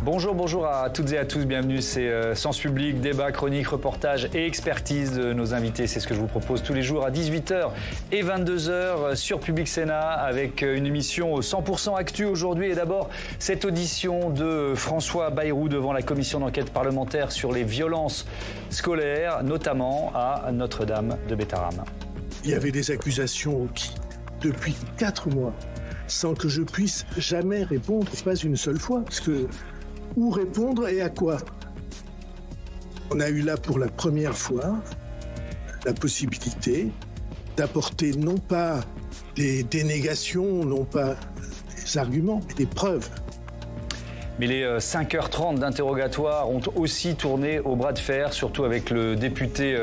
Bonjour à toutes et à tous, bienvenue, c'est Sens Public, débat, chronique, reportage et expertise de nos invités. C'est ce que je vous propose tous les jours à 18h et 22h sur Public Sénat avec une émission 100% actu aujourd'hui. Et d'abord, cette audition de François Bayrou devant la commission d'enquête parlementaire sur les violences scolaires, notamment à Notre-Dame de Bétharram. Il y avait des accusations qui, depuis 4 mois, sans que je puisse jamais répondre, pas une seule fois, parce que où répondre et à quoi? On a eu là pour la première fois la possibilité d'apporter non pas des dénégations, non pas des arguments, mais des preuves. Mais les 5h30 d'interrogatoire ont aussi tourné au bras de fer, surtout avec le député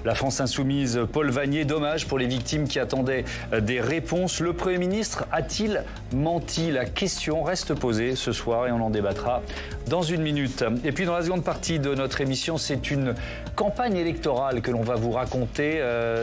La France Insoumise, Paul Vannier. Dommage pour les victimes qui attendaient des réponses. Le Premier ministre a-t-il menti? La question reste posée ce soir et on en débattra dans une minute. Et puis dans la seconde partie de notre émission, c'est une campagne électorale que l'on va vous raconter,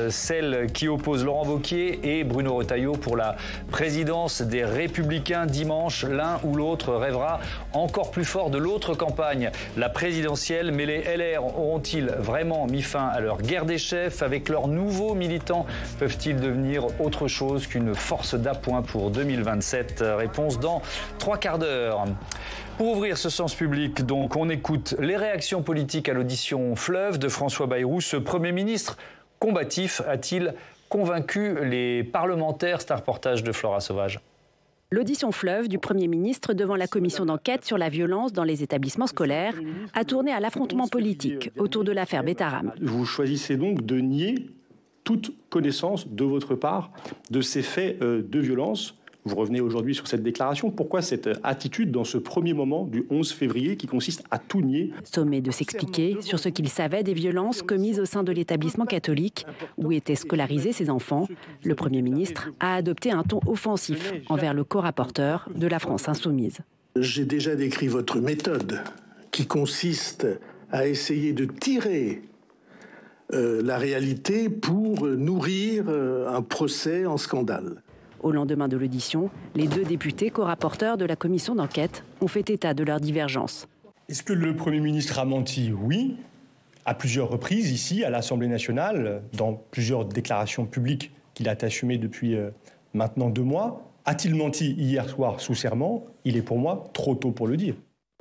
celle qui oppose Laurent Wauquiez et Bruno Retailleau pour la présidence des Républicains dimanche. L'un ou l'autre rêvera encore plus fort de l'autre campagne, la présidentielle. Mais les LR auront-ils vraiment mis fin à leur guerre des chefs? Avec leurs nouveaux militants, peuvent-ils devenir autre chose qu'une force d'appoint pour 2027? Réponse dans 3 quarts d'heure. Pour ouvrir ce Sens Public, donc, on écoute les réactions politiques à l'audition Fleuve de François Bayrou. Ce Premier ministre combatif a-t-il convaincu les parlementaires? C'est un reportage de Flora Sauvage. L'audition Fleuve du Premier ministre devant la commission d'enquête sur la violence dans les établissements scolaires a tourné à l'affrontement politique autour de l'affaire Bétharram. Vous choisissez donc de nier toute connaissance de votre part de ces faits de violence. Vous revenez aujourd'hui sur cette déclaration. Pourquoi cette attitude dans ce premier moment du 11 février qui consiste à tout nier? Sommé de s'expliquer sur ce qu'il savait des violences commises au sein de l'établissement catholique où étaient scolarisés ses enfants, le Premier ministre a adopté un ton offensif envers le co-rapporteur de la France Insoumise. J'ai déjà décrit votre méthode qui consiste à essayer de tirer la réalité pour nourrir un procès en scandale. Au lendemain de l'audition, les 2 députés co-rapporteurs de la commission d'enquête ont fait état de leurs divergences. Est-ce que le Premier ministre a menti? Oui, à plusieurs reprises ici, à l'Assemblée nationale, dans plusieurs déclarations publiques qu'il a assumées depuis maintenant 2 mois. A-t-il menti hier soir sous serment? Il est pour moi trop tôt pour le dire.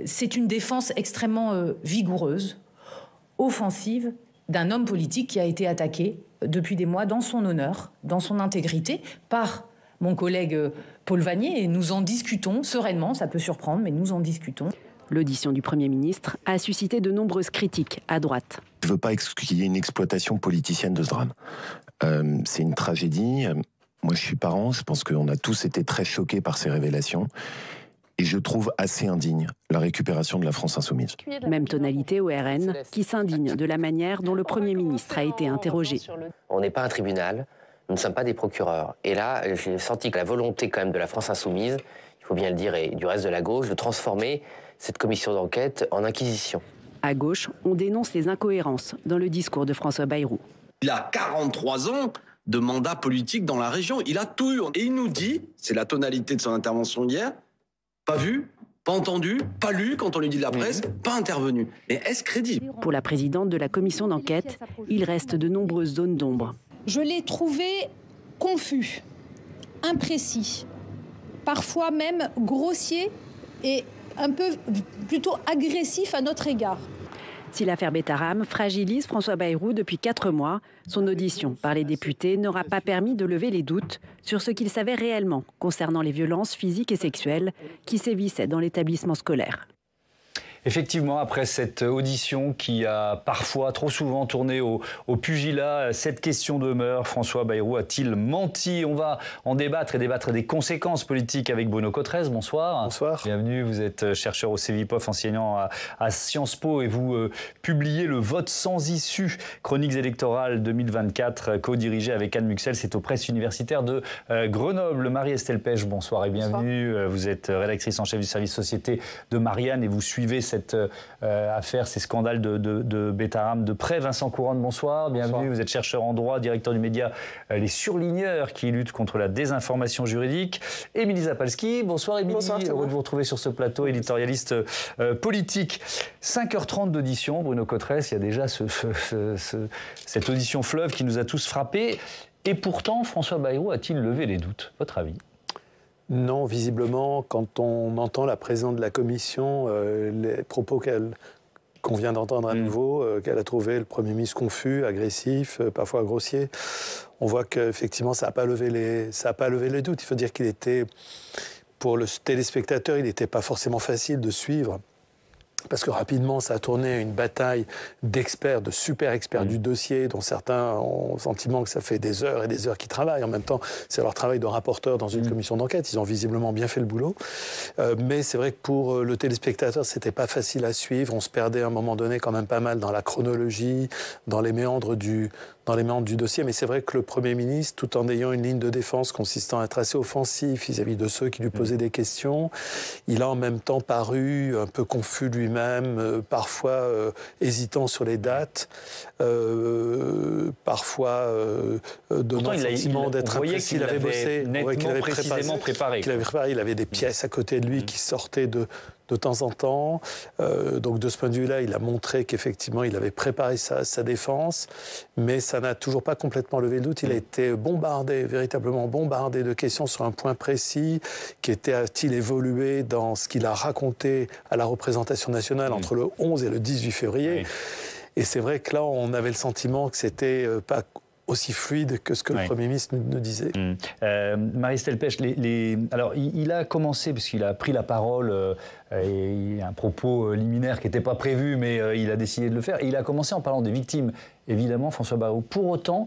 C'est une défense extrêmement vigoureuse, offensive, d'un homme politique qui a été attaqué depuis des mois dans son honneur, dans son intégrité, par mon collègue Paul Vannier, et nous en discutons sereinement, ça peut surprendre, mais nous en discutons. L'audition du Premier ministre a suscité de nombreuses critiques à droite. Je ne veux pas qu'il y ait une exploitation politicienne de ce drame. C'est une tragédie. Moi, je suis parent, je pense qu'on a tous été très choqués par ces révélations. Et je trouve assez indigne la récupération de la France Insoumise. Même tonalité au RN, qui s'indigne de la manière dont le Premier ministre a été interrogé. On n'est pas un tribunal. Nous ne sommes pas des procureurs. Et là, j'ai senti que la volonté quand même de la France Insoumise, il faut bien le dire, et du reste de la gauche, de transformer cette commission d'enquête en inquisition. À gauche, on dénonce les incohérences dans le discours de François Bayrou. Il a 43 ans de mandat politique dans la région. Il a tout eu. Et il nous dit, c'est la tonalité de son intervention hier, pas vu, pas entendu, pas lu quand on lui dit de la presse, pas intervenu. Mais est-ce crédible? Pour la présidente de la commission d'enquête, il reste de nombreuses zones d'ombre. Je l'ai trouvé confus, imprécis, parfois même grossier et un peu plutôt agressif à notre égard. Si l'affaire Bétharram fragilise François Bayrou depuis 4 mois, son audition par les députés n'aura pas permis de lever les doutes sur ce qu'il savait réellement concernant les violences physiques et sexuelles qui sévissaient dans l'établissement scolaire. Effectivement, après cette audition qui a parfois, trop souvent tourné au pugilat, cette question demeure. François Bayrou a-t-il menti? On va en débattre et débattre des conséquences politiques avec Bruno Cotrez. Bonsoir. Bonsoir. Bienvenue, vous êtes chercheur au CEVIPOF, enseignant à Sciences Po et vous publiez Le vote sans issue, chroniques électorales 2024, co-dirigé avec Anne Muxel. C'est aux presses universitaires de Grenoble. Marie-Estelle Pêche, bonsoir et bienvenue. Bonsoir. Vous êtes rédactrice en chef du service société de Marianne et vous suivez cette affaire, ces scandales de Betterham de près. Vincent Couronne, bonsoir, bienvenue. Bonsoir. Vous êtes chercheur en droit, directeur du média Les Surligneurs qui luttent contre la désinformation juridique. Émilie Zapalski, bonsoir Émilie, heureux de vous retrouver sur ce plateau, éditorialiste politique. 5h30 d'audition, Bruno Cotresse, il y a déjà cette audition fleuve qui nous a tous frappés. Et pourtant, François Bayrou a-t-il levé les doutes? Votre avis? Non, visiblement, quand on entend la présidente de la commission, les propos qu'on vient d'entendre à nouveau, qu'elle a trouvé le Premier ministre confus, agressif, parfois grossier, on voit qu'effectivement, ça n'a pas levé les doutes. Il faut dire qu'il était, pour le téléspectateur, il n'était pas forcément facile de suivre. Parce que rapidement, ça a tourné à une bataille d'experts, de super experts du dossier, dont certains ont le sentiment que ça fait des heures et des heures qu'ils travaillent. En même temps, c'est leur travail de rapporteur dans une commission d'enquête. Ils ont visiblement bien fait le boulot. Mais c'est vrai que pour le téléspectateur, c'était pas facile à suivre. On se perdait à un moment donné quand même pas mal dans la chronologie, dans les méandres du dossier. Mais c'est vrai que le Premier ministre, tout en ayant une ligne de défense consistant à être assez offensif vis-à-vis de ceux qui lui posaient des questions, il a en même temps paru un peu confus lui-même, parfois hésitant sur les dates, parfois donnant le sentiment d'être imprécis. Il avait bossé, qu'il avait précisément préparé. Il avait des pièces à côté de lui qui sortaient de temps en temps. Donc de ce point de vue-là, il a montré qu'effectivement, il avait préparé sa défense, mais ça n'a toujours pas complètement levé le doute. Il a été bombardé, véritablement bombardé de questions sur un point précis, qui était, a-t-il évolué dans ce qu'il a raconté à la représentation nationale entre le 11 et le 18 février. Oui. Et c'est vrai que là, on avait le sentiment que c'était pas aussi fluide que ce que le Premier ministre nous disait. Marie-Estelle Pech, alors il a commencé, parce qu'il a pris la parole, et il y a un propos liminaire qui n'était pas prévu, mais il a décidé de le faire, et il a commencé en parlant des victimes, évidemment, François Bayrou. Pour autant,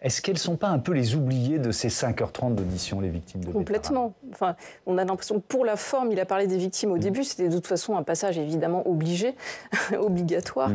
est-ce qu'elles ne sont pas un peu les oubliées de ces 5h30 d'audition, les victimes de Complètement. Enfin, on a l'impression que pour la forme, il a parlé des victimes au début. C'était de toute façon un passage évidemment obligé, obligatoire.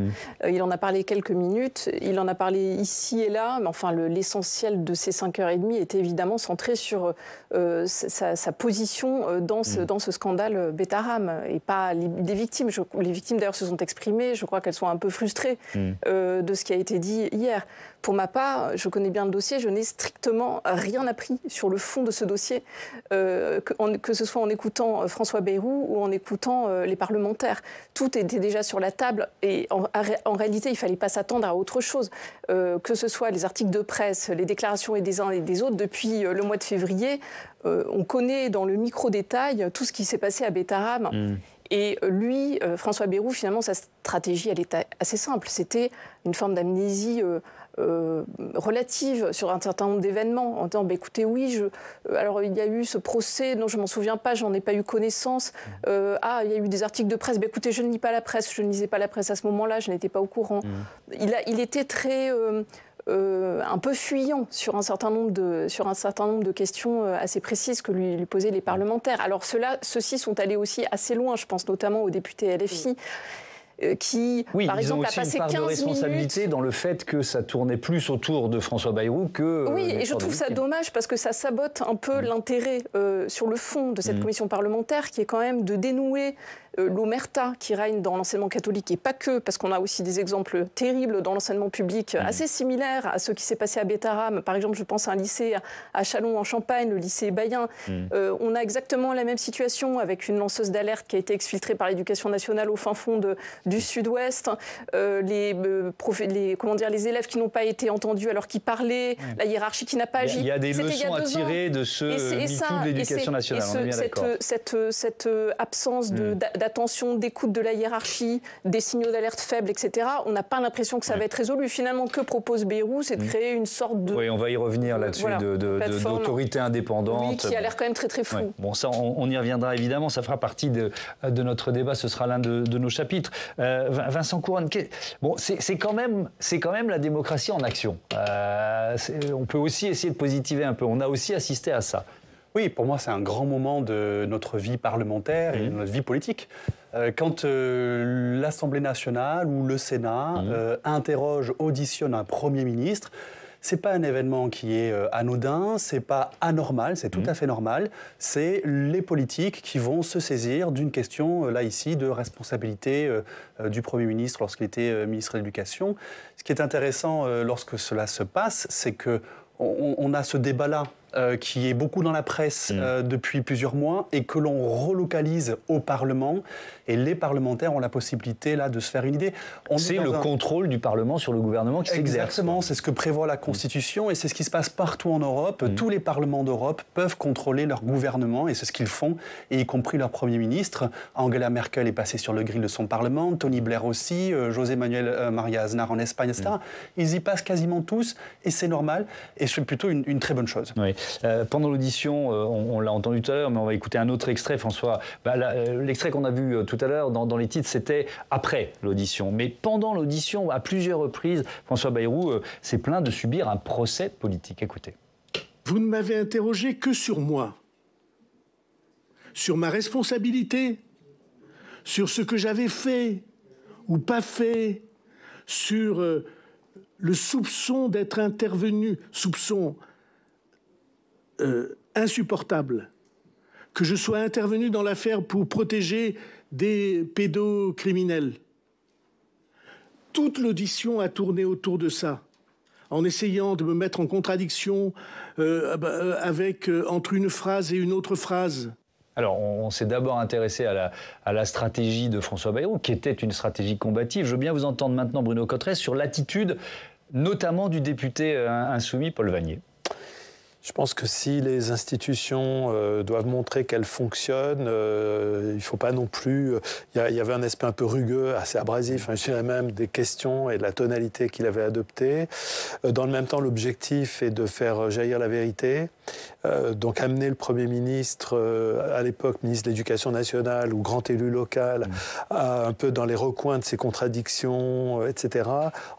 Il en a parlé quelques minutes. Il en a parlé ici et là. Mais enfin, l'essentiel de ces 5h30 était évidemment centré sur sa position dans ce scandale Betterham et pas des victimes. Les victimes d'ailleurs se sont exprimées. Je crois qu'elles sont un peu frustrées de ce qui a été dit hier. Pour ma part, je connais bien le dossier, je n'ai strictement rien appris sur le fond de ce dossier, que ce soit en écoutant François Bayrou ou en écoutant les parlementaires. Tout était déjà sur la table et en réalité, il ne fallait pas s'attendre à autre chose. Que ce soit les articles de presse, les déclarations des uns et des autres, depuis le mois de février, on connaît dans le micro-détail tout ce qui s'est passé à Betterham. Et lui, François Bayrou, finalement, sa stratégie, elle était assez simple. C'était une forme d'amnésie relative sur un certain nombre d'événements, en disant écoutez, oui, alors il y a eu ce procès, non, je m'en souviens pas, j'en ai pas eu connaissance. Il y a eu des articles de presse. Écoutez, je ne lis pas la presse, je ne lisais pas la presse à ce moment-là, je n'étais pas au courant. Il était très un peu fuyant sur un certain nombre de questions assez précises que lui posaient les parlementaires. Alors ceux-ci sont allés aussi assez loin, je pense notamment aux députés LFI. Qui, par exemple, a passé 15 minutes... Oui, ils ont aussi une part de responsabilité dans le fait que ça tournait plus autour de François Bayrou que... Oui, et je trouve ça dommage parce que ça sabote un peu l'intérêt sur le fond de cette commission parlementaire qui est quand même de dénouer l'omerta qui règne dans l'enseignement catholique et pas que, parce qu'on a aussi des exemples terribles dans l'enseignement public assez similaires à ce qui s'est passé à Betterham. Par exemple, je pense à un lycée à Châlons en Champagne, le lycée Bayen. On a exactement la même situation avec une lanceuse d'alerte qui a été exfiltrée par l'Éducation nationale au fin fond du Sud-Ouest. Les élèves qui n'ont pas été entendus alors qu'ils parlaient, la hiérarchie qui n'a pas agi. Il y a des leçons à tirer de ce MeToo de l'Éducation nationale, on est bien d'accord. Cette absence d'attention, d'écoute de la hiérarchie, des signaux d'alerte faibles, etc. On n'a pas l'impression que ça va être résolu. Finalement, que propose Bayrou, c'est de créer une sorte de... Oui, on va y revenir là-dessus, d'autorité indépendante. Oui, qui a l'air quand même très très flou. Ouais. Bon, ça, on y reviendra évidemment, ça fera partie de notre débat, ce sera l'un de nos chapitres. Vincent Couronne, c'est quand même la démocratie en action. On peut aussi essayer de positiver un peu. On a aussi assisté à ça. Oui, pour moi, c'est un grand moment de notre vie parlementaire et de notre vie politique. Quand l'Assemblée nationale ou le Sénat auditionne un Premier ministre, c'est pas un événement qui est anodin, c'est pas anormal, c'est tout à fait normal. C'est les politiques qui vont se saisir d'une question, là ici, de responsabilité du Premier ministre lorsqu'il était ministre de l'Éducation. Ce qui est intéressant lorsque cela se passe, c'est que on a ce débat-là qui est beaucoup dans la presse depuis plusieurs mois et que l'on relocalise au Parlement. Et les parlementaires ont la possibilité là de se faire une idée. C'est le contrôle du Parlement sur le gouvernement qui s'exerce. Exactement, c'est ce que prévoit la Constitution et c'est ce qui se passe partout en Europe. Tous les parlements d'Europe peuvent contrôler leur gouvernement et c'est ce qu'ils font, et y compris leur Premier ministre. Angela Merkel est passée sur le grill de son Parlement, Tony Blair aussi, José Manuel María Aznar en Espagne, etc. Ils y passent quasiment tous et c'est normal et c'est plutôt une très bonne chose. Oui. Pendant l'audition, on l'a entendu tout à l'heure, mais on va écouter un autre extrait, François. L'extrait qu'on a vu tout à l'heure dans les titres, c'était après l'audition. Mais pendant l'audition, à plusieurs reprises, François Bayrou s'est plaint de subir un procès politique. Écoutez. Vous ne m'avez interrogé que sur moi, sur ma responsabilité, sur ce que j'avais fait ou pas fait, sur le soupçon d'être intervenu, soupçon insupportable, que je sois intervenu dans l'affaire pour protéger des pédocriminels. Toute l'audition a tourné autour de ça, en essayant de me mettre en contradiction entre une phrase et une autre phrase. Alors, on s'est d'abord intéressé à la stratégie de François Bayrou, qui était une stratégie combative. Je veux bien vous entendre maintenant, Bruno Cotresse, sur l'attitude, notamment du député insoumis Paul Vannier. Je pense que si les institutions doivent montrer qu'elles fonctionnent, il ne faut pas non plus... Il y avait un aspect un peu rugueux, assez abrasif, je dirais même des questions et de la tonalité qu'il avait adoptée. Dans le même temps, l'objectif est de faire jaillir la vérité. Donc amener le Premier ministre, à l'époque ministre de l'Éducation nationale ou grand élu local, un peu dans les recoins de ses contradictions, etc.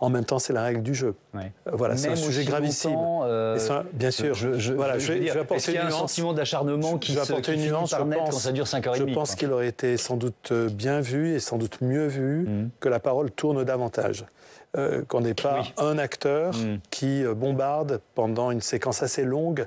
En même temps, c'est la règle du jeu. Ouais. Voilà, c'est un sujet gravissime. Et ça, bien sûr. Je vais apporter une nuance. Un sentiment d'acharnement qui finit par naître quand ça dure 5h30. Je pense qu'il aurait été sans doute bien vu et sans doute mieux vu que la parole tourne davantage. Qu'on n'ait pas un acteur qui bombarde pendant une séquence assez longue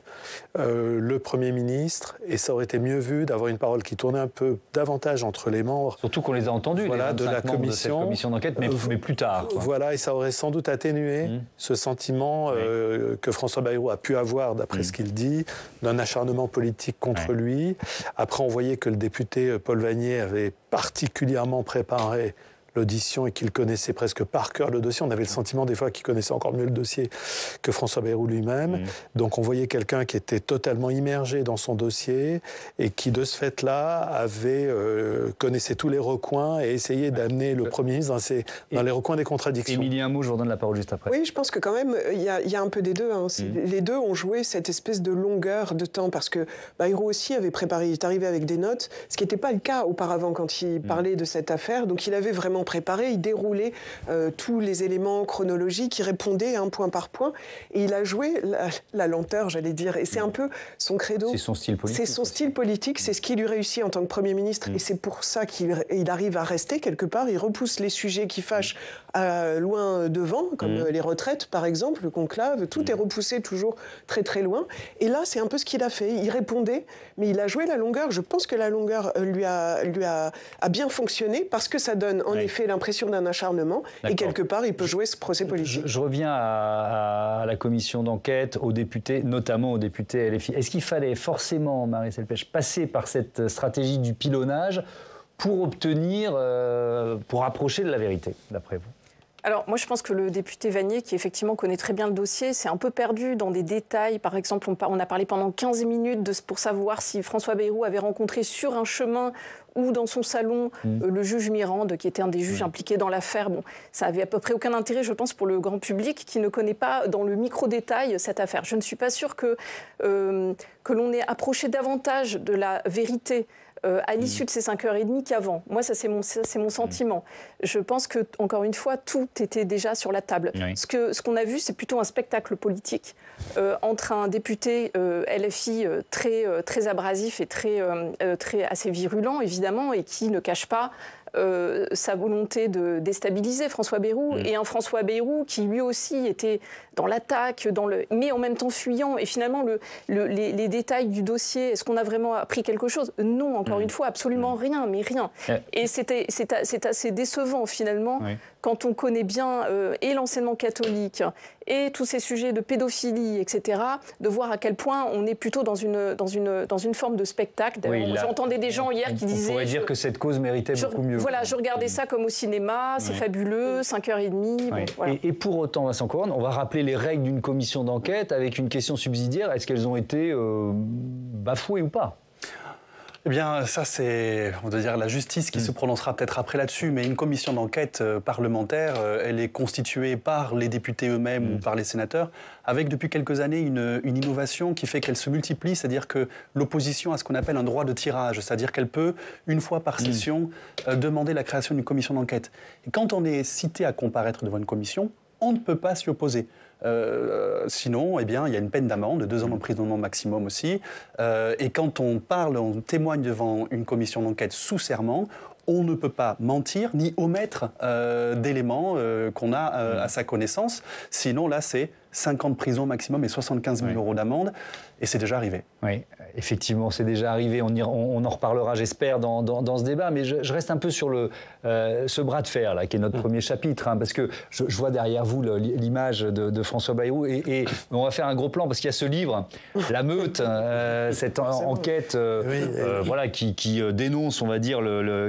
le Premier ministre, et ça aurait été mieux vu d'avoir une parole qui tournait un peu davantage entre les membres. Surtout qu'on les a entendus, voilà, les 25 de la membres de cette commission d'enquête, mais plus tard. Quoi. Voilà, et ça aurait sans doute atténué ce sentiment que François Bayrou a pu avoir, d'après ce qu'il dit, d'un acharnement politique contre lui. Après, on voyait que le député Paul Vannier avait particulièrement préparé l'audition et qu'il connaissait presque par cœur le dossier. On avait le sentiment des fois qu'il connaissait encore mieux le dossier que François Bayrou lui-même. Donc on voyait quelqu'un qui était totalement immergé dans son dossier et qui, de ce fait-là, connaissait tous les recoins et essayait d'amener le Premier ministre dans les recoins des contradictions. Émilie, un mot, je vous redonne la parole juste après. Oui, je pense que quand même, il y a un peu des deux. Les deux ont joué cette espèce de longueur de temps, parce que Bayrou aussi avait préparé, il est arrivé avec des notes, ce qui n'était pas le cas auparavant quand il parlait de cette affaire. Donc il avait vraiment préparé, il déroulait tous les éléments chronologiques, il répondait point par point, et il a joué la lenteur, j'allais dire, et c'est un peu son credo. C'est son style politique. C'est son style politique, c'est ce qui lui réussit en tant que Premier ministre, et c'est pour ça qu'il arrive à rester quelque part. Il repousse les sujets qui fâchent loin devant, comme les retraites par exemple, le conclave, tout est repoussé toujours très très loin, et là c'est un peu ce qu'il a fait, il répondait, mais il a joué la longueur. Je pense que la longueur lui a bien fonctionné, parce que ça donne en effet l'impression d'un acharnement, et quelque part il peut jouer ce procès politique. Je reviens à la commission d'enquête, aux députés, notamment aux députés LFI. Est-ce qu'il fallait forcément, Marie-Celle Pêche, passer par cette stratégie du pilonnage pour obtenir, pour approcher de la vérité, d'après vous ? Alors, moi, je pense que le député Vannier, qui effectivement connaît très bien le dossier, s'est un peu perdu dans des détails. Par exemple, on a parlé pendant 15 minutes pour savoir si François Bayrou avait rencontré sur un chemin ou dans son salon le juge Mirande, qui était un des juges impliqués dans l'affaire. Bon, ça avait à peu près aucun intérêt, je pense, pour le grand public qui ne connaît pas dans le micro-détail cette affaire. Je ne suis pas sûre que l'on ait approché davantage de la vérité à l'issue de ces 5h30 qu'avant. Moi, ça, c'est mon sentiment. Je pense que, encore une fois, tout était déjà sur la table. Oui. Ce qu'on a vu, c'est plutôt un spectacle politique entre un député LFI très abrasif et assez virulent, évidemment, et qui ne cache pas sa volonté de déstabiliser François Bayrou, et un François Bayrou qui lui aussi était dans l'attaque, mais en même temps fuyant. Et finalement, les détails du dossier, est-ce qu'on a vraiment appris quelque chose? Non, encore une fois, absolument rien, mais rien. Et c'est assez décevant finalement, quand on connaît bien et l'enseignement catholique et tous ces sujets de pédophilie, etc., de voir à quel point on est plutôt dans une forme de spectacle. J'entendais des gens hier qui disaient... On pourrait dire que cette cause méritait beaucoup mieux. Voilà, je regardais ça comme au cinéma, c'est fabuleux, 5h30. Bon, voilà. Et pour autant, Vincent Couronne, on va rappeler les règles d'une commission d'enquête avec une question subsidiaire. Est-ce qu'elles ont été bafouées ou pas ? Eh bien, ça, c'est, on va dire, la justice qui se prononcera peut-être après là-dessus, mais une commission d'enquête parlementaire, elle est constituée par les députés eux-mêmes ou par les sénateurs, avec depuis quelques années une innovation qui fait qu'elle se multiplie, c'est-à-dire que l'opposition a ce qu'on appelle un droit de tirage, c'est-à-dire qu'elle peut, une fois par session, demander la création d'une commission d'enquête. Et quand on est cité à comparaître devant une commission, on ne peut pas s'y opposer. Sinon, eh bien, il y a une peine d'amende, 2 ans d'emprisonnement maximum aussi. Et quand on parle, on témoigne devant une commission d'enquête sous serment, on ne peut pas mentir ni omettre d'éléments qu'on a à sa connaissance. Sinon, là, c'est 5 ans de prison maximum et 75 000 euros d'amende. Et c'est déjà arrivé. Oui, effectivement, c'est déjà arrivé. On en reparlera, j'espère, dans ce débat. Mais je reste un peu sur ce bras de fer, là, qui est notre premier chapitre. Hein, parce que je vois derrière vous l'image de François Bayrou. Et on va faire un gros plan, parce qu'il y a ce livre, La Meute, cette enquête voilà, qui dénonce, on va dire,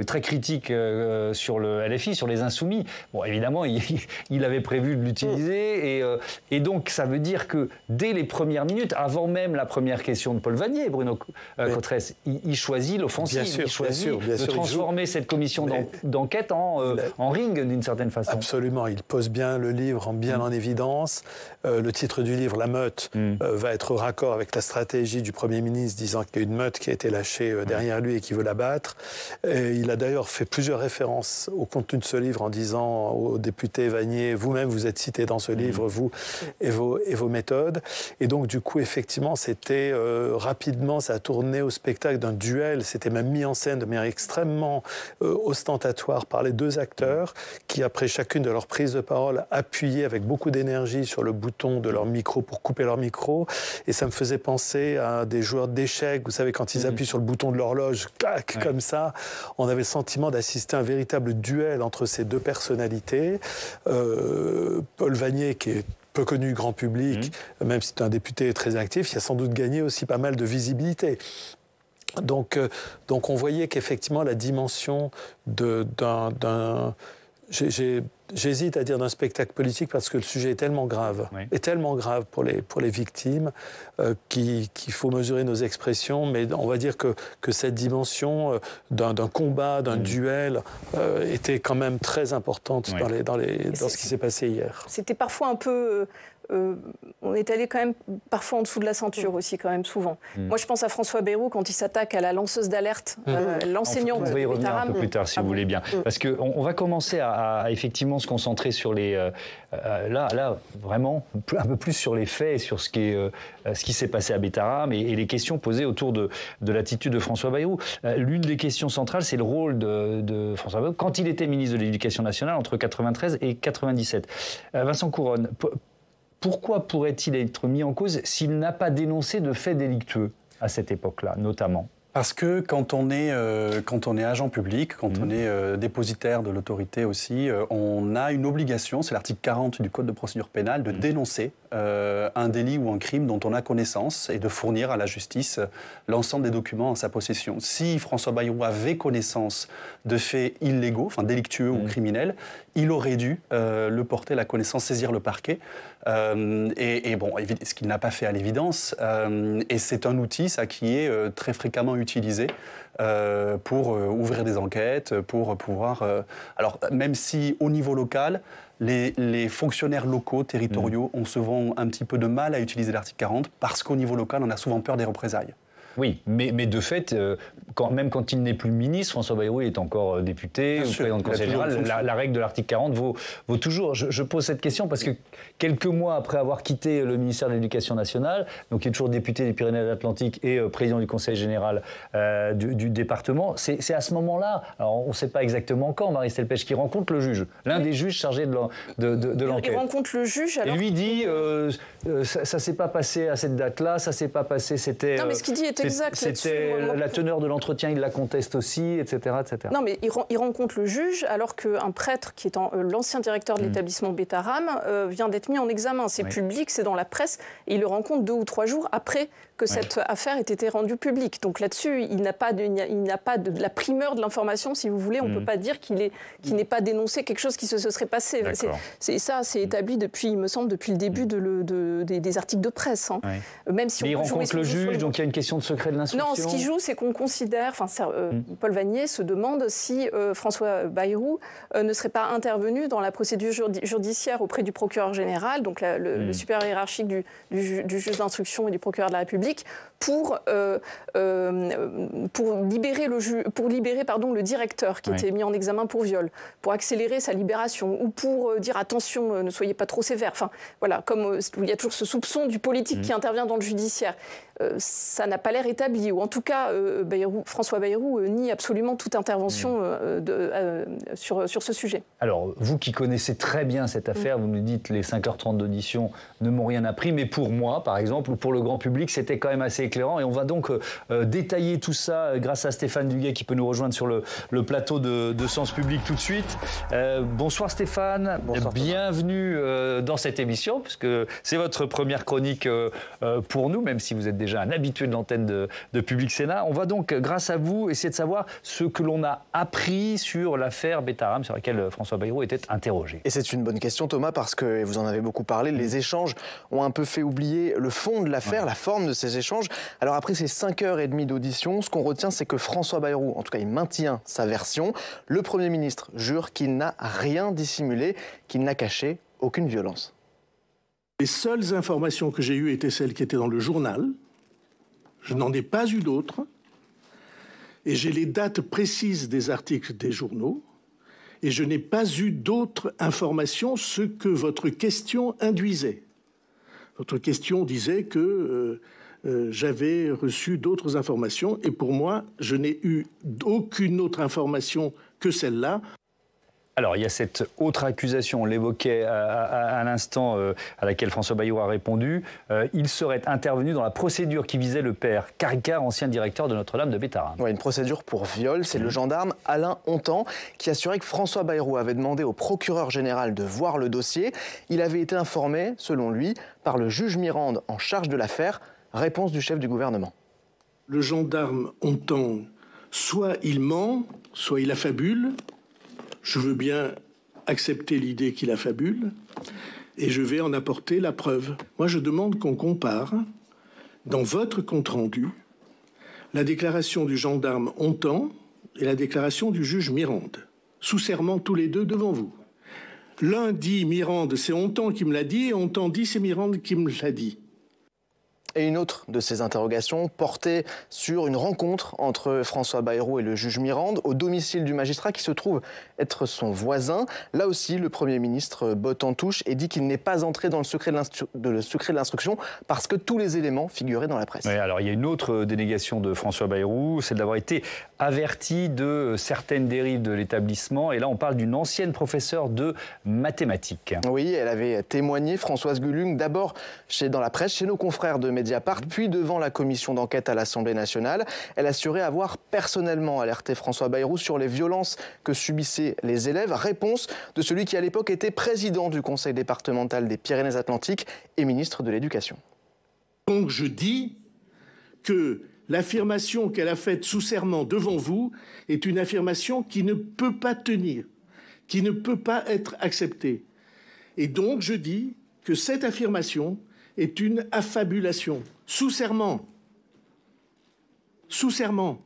très critique sur le LFI, sur les Insoumis. Bon, évidemment, il avait prévu de l'utiliser. Et donc, ça veut dire que dès les premières minutes, avant même la première question de Paul Vannier, Bruno Cotresse, il choisit l'offensive, il choisit de transformer cette commission d'enquête en ring, d'une certaine façon. Absolument, il pose bien le livre bien en évidence. Le titre du livre, La Meute, va être raccord avec la stratégie du Premier ministre, disant qu'il y a une meute qui a été lâchée derrière lui et qui veut l'abattre. Il a d'ailleurs fait plusieurs références au contenu de ce livre en disant au député Vannier, vous-même vous êtes cité dans ce livre, vous et vos méthodes. Et donc du coup, effectivement, c'était rapidement, ça a tourné au spectacle d'un duel. C'était même mis en scène de manière extrêmement ostentatoire par les 2 acteurs qui, après chacune de leurs prises de parole, appuyaient avec beaucoup d'énergie sur le bouton de leur micro pour couper leur micro. Et ça me faisait penser à des joueurs d'échecs. Vous savez, quand ils appuient sur le bouton de l'horloge, clac, comme ça, on avait le sentiment d'assister à un véritable duel entre ces 2 personnalités. Paul Vannier, qui est peu connu du grand public, même si c'est un député très actif, il a sans doute gagné aussi pas mal de visibilité. Donc on voyait qu'effectivement la dimension j'hésite à dire d'un spectacle politique parce que le sujet est tellement grave, pour les victimes qu'il faut mesurer nos expressions, mais on va dire que cette dimension d'un combat, d'un duel était quand même très importante dans ce qui s'est passé hier. C'était parfois un peu... on est allé quand même parfois en dessous de la ceinture aussi, quand même, souvent. Moi, je pense à François Bayrou quand il s'attaque à la lanceuse d'alerte, l'enseignante. On va y revenir un peu plus tard, si vous voulez bien. Parce qu'on va commencer à effectivement se concentrer sur les... là, vraiment, un peu plus sur les faits, sur ce qui s'est passé à Bétarame et les questions posées autour de l'attitude de François Bayrou. L'une des questions centrales, c'est le rôle de François Bayrou quand il était ministre de l'Éducation nationale entre 93 et 97. Vincent Couronne, pourquoi pourrait-il être mis en cause s'il n'a pas dénoncé de faits délictueux à cette époque-là, notamment ? Parce que quand on est agent public, quand on est dépositaire de l'autorité aussi, on a une obligation, c'est l'article 40 du Code de procédure pénale, de dénoncer un délit ou un crime dont on a connaissance et de fournir à la justice l'ensemble des documents en sa possession. Si François Bayrou avait connaissance de faits illégaux, enfin délictueux ou criminels, il aurait dû le porter à la connaissance, saisir le parquet. Et bon, ce qu'il n'a pas fait à l'évidence. Et c'est un outil, ça, qui est très fréquemment utilisé pour ouvrir des enquêtes, pour pouvoir... alors, même si au niveau local, les fonctionnaires locaux, territoriaux, ont souvent un petit peu de mal à utiliser l'article 40 parce qu'au niveau local, on a souvent peur des représailles. Oui, mais de fait, même quand il n'est plus ministre, François Bayrou est encore député ou président du Conseil général. La règle de l'article 40 vaut toujours. Je pose cette question parce que quelques mois après avoir quitté le ministère de l'Éducation nationale, donc il est toujours député des Pyrénées-Atlantiques et président du Conseil général du département, c'est à ce moment-là, alors on ne sait pas exactement quand, Marie-Estelle Pech, qui rencontre le juge, l'un des juges chargés de l'enquête. Il rencontre le juge. Alors... Et lui dit ça ne s'est pas passé à cette date-là, ça ne s'est pas passé, c'était... Non, mais ce qu'il dit est exact. C'était la teneur de l'entretien, il la conteste aussi, etc. etc. Non, mais il rencontre le juge alors qu'un prêtre qui est l'ancien directeur de l'établissement Betaram vient d'être mis en examen. C'est public, c'est dans la presse, et il le rencontre 2 ou 3 jours après que cette affaire ait été rendue publique. Donc là-dessus, il n'a pas de la primeur de l'information, si vous voulez. On ne peut pas dire qu'il n'ait pas dénoncé quelque chose qui se serait passé. C'est établi depuis, il me semble, depuis le début des articles de presse. Hein. Même si il rencontre le juge, donc il y a une question de secret de l'instruction. Non, ce qui joue, c'est qu'on considère, Paul Vanier se demande si François Bayrou ne serait pas intervenu dans la procédure judiciaire auprès du procureur général, donc le supérieur hiérarchique du juge d'instruction et du procureur de la République, pour libérer le directeur qui était mis en examen pour viol, pour accélérer sa libération ou pour dire attention, ne soyez pas trop sévère. Enfin, voilà, comme il y a toujours ce soupçon du politique qui intervient dans le judiciaire. Ça n'a pas l'air établi, ou en tout cas, François Bayrou nie absolument toute intervention sur ce sujet. Alors, vous qui connaissez très bien cette affaire, vous nous dites les 5h30 d'audition ne m'ont rien appris, mais pour moi, par exemple, ou pour le grand public, c'était quand même assez éclairant. Et on va donc détailler tout ça grâce à Stéphane Duguet qui peut nous rejoindre sur le plateau de Sens Public tout de suite. Bonsoir Stéphane, bienvenue dans cette émission, puisque c'est votre première chronique pour nous, même si vous êtes déjà un habitué de l'antenne de Public Sénat. On va donc, grâce à vous, essayer de savoir ce que l'on a appris sur l'affaire Betaram, sur laquelle François Bayrou était interrogé. Et c'est une bonne question, Thomas, parce que vous en avez beaucoup parlé. Les échanges ont un peu fait oublier le fond de l'affaire, la forme de ces échanges. Alors après ces 5h30 d'audition, ce qu'on retient, c'est que François Bayrou, en tout cas, il maintient sa version. Le Premier ministre jure qu'il n'a rien dissimulé, qu'il n'a caché aucune violence. Les seules informations que j'ai eues étaient celles qui étaient dans le journal. Je n'en ai pas eu d'autres. Et j'ai les dates précises des articles des journaux. Et je n'ai pas eu d'autres informations, ce que votre question induisait. Votre question disait que j'avais reçu d'autres informations. Et pour moi, je n'ai eu aucune autre information que celle-là. Alors, il y a cette autre accusation, on l'évoquait à l'instant, à laquelle François Bayrou a répondu. Il serait intervenu dans la procédure qui visait le père Caricart, ancien directeur de Notre-Dame de Betaram. Ouais, une procédure pour viol. C'est le gendarme Alain Hontan qui assurait que François Bayrou avait demandé au procureur général de voir le dossier. Il avait été informé, selon lui, par le juge Mirande en charge de l'affaire. Réponse du chef du gouvernement. Le gendarme Hontan, soit il ment, soit il affabule. Je veux bien accepter l'idée qu'il affabule et je vais en apporter la preuve. Moi, je demande qu'on compare, dans votre compte-rendu, la déclaration du gendarme Hontan et la déclaration du juge Mirande, sous serment tous les deux devant vous. L'un dit Mirande, c'est Hontan qui me l'a dit, et Hontan dit c'est Mirande qui me l'a dit. Et une autre de ces interrogations portait sur une rencontre entre François Bayrou et le juge Mirande au domicile du magistrat qui se trouve être son voisin. Là aussi, le Premier ministre botte en touche et dit qu'il n'est pas entré dans le secret de l'instruction parce que tous les éléments figuraient dans la presse. Oui, alors il y a une autre dénégation de François Bayrou, c'est d'avoir été averti de certaines dérives de l'établissement. Et là, on parle d'une ancienne professeure de mathématiques. Oui, elle avait témoigné, Françoise Gulung, d'abord dans la presse, chez nos confrères de Mediapart, puis devant la commission d'enquête à l'Assemblée nationale. Elle assurait avoir personnellement alerté François Bayrou sur les violences que subissaient les élèves. Réponse de celui qui à l'époque était président du conseil départemental des Pyrénées-Atlantiques et ministre de l'Éducation. Donc je dis que l'affirmation qu'elle a faite sous serment devant vous est une affirmation qui ne peut pas tenir, qui ne peut pas être acceptée. Et donc je dis que cette affirmation est une affabulation, sous serment. Sous serment.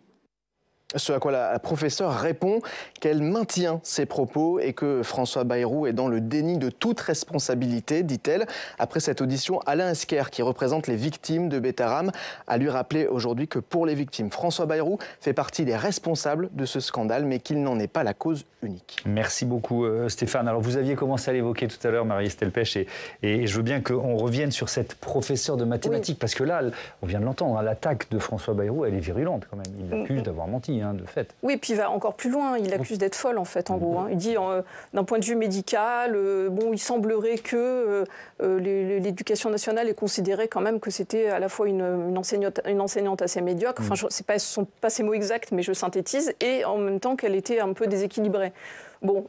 Ce à quoi la professeure répond qu'elle maintient ses propos et que François Bayrou est dans le déni de toute responsabilité, dit-elle. Après cette audition, Alain Esquer, qui représente les victimes de Betaram, a lui rappelé aujourd'hui que pour les victimes, François Bayrou fait partie des responsables de ce scandale, mais qu'il n'en est pas la cause unique. Merci beaucoup Stéphane. Alors vous aviez commencé à l'évoquer tout à l'heure, Marie-Estelle Pech, et je veux bien qu'on revienne sur cette professeure de mathématiques, parce que là, on vient de l'entendre, l'attaque de François Bayrou, elle est virulente quand même. Il l'accuse d'avoir menti, de fait. Oui, puis il va encore plus loin. Il accuse d'être folle, en fait, en gros. Il dit, d'un point de vue médical, il semblerait que l'éducation nationale ait considéré quand même que c'était à la fois une enseignante assez médiocre. Enfin, ce ne sont pas ces mots exacts, mais je synthétise, et en même temps qu'elle était un peu déséquilibrée. Bon,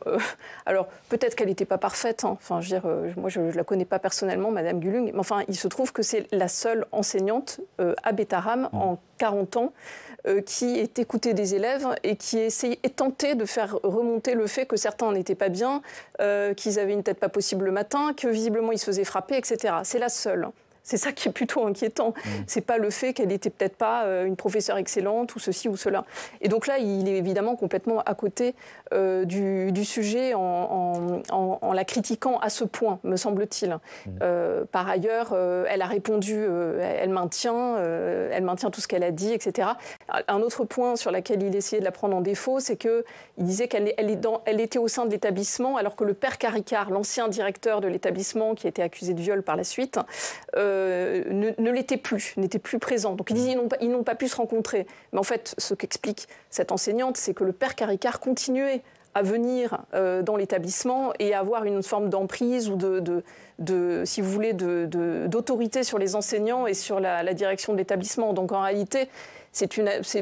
alors peut-être qu'elle n'était pas parfaite. Enfin, je veux dire, moi je ne la connais pas personnellement, Madame Gulung. Mais enfin, il se trouve que c'est la seule enseignante à Betaram en 40 ans qui ait écouté des élèves et qui ait tenté de faire remonter le fait que certains n'étaient pas bien, qu'ils avaient une tête pas possible le matin, que visiblement ils se faisaient frapper, etc. C'est la seule. C'est ça qui est plutôt inquiétant. C'est pas le fait qu'elle n'était peut-être pas une professeure excellente ou ceci ou cela. Et donc là, il est évidemment complètement à côté du sujet en la critiquant à ce point, me semble-t-il. Par ailleurs, elle a répondu, elle maintient tout ce qu'elle a dit, etc. Un autre point sur lequel il essayait de la prendre en défaut, c'est qu'il disait qu'elle était au sein de l'établissement, alors que le père Caricard, l'ancien directeur de l'établissement, qui a été accusé de viol par la suite, ne l'était plus, n'était plus présent. Donc ils disaient ils n'ont pas pu se rencontrer. Mais en fait, ce qu'explique cette enseignante, c'est que le père Caricard continuait à venir dans l'établissement et à avoir une forme d'emprise ou si vous voulez, d'autorité sur les enseignants et sur la direction de l'établissement. Donc en réalité,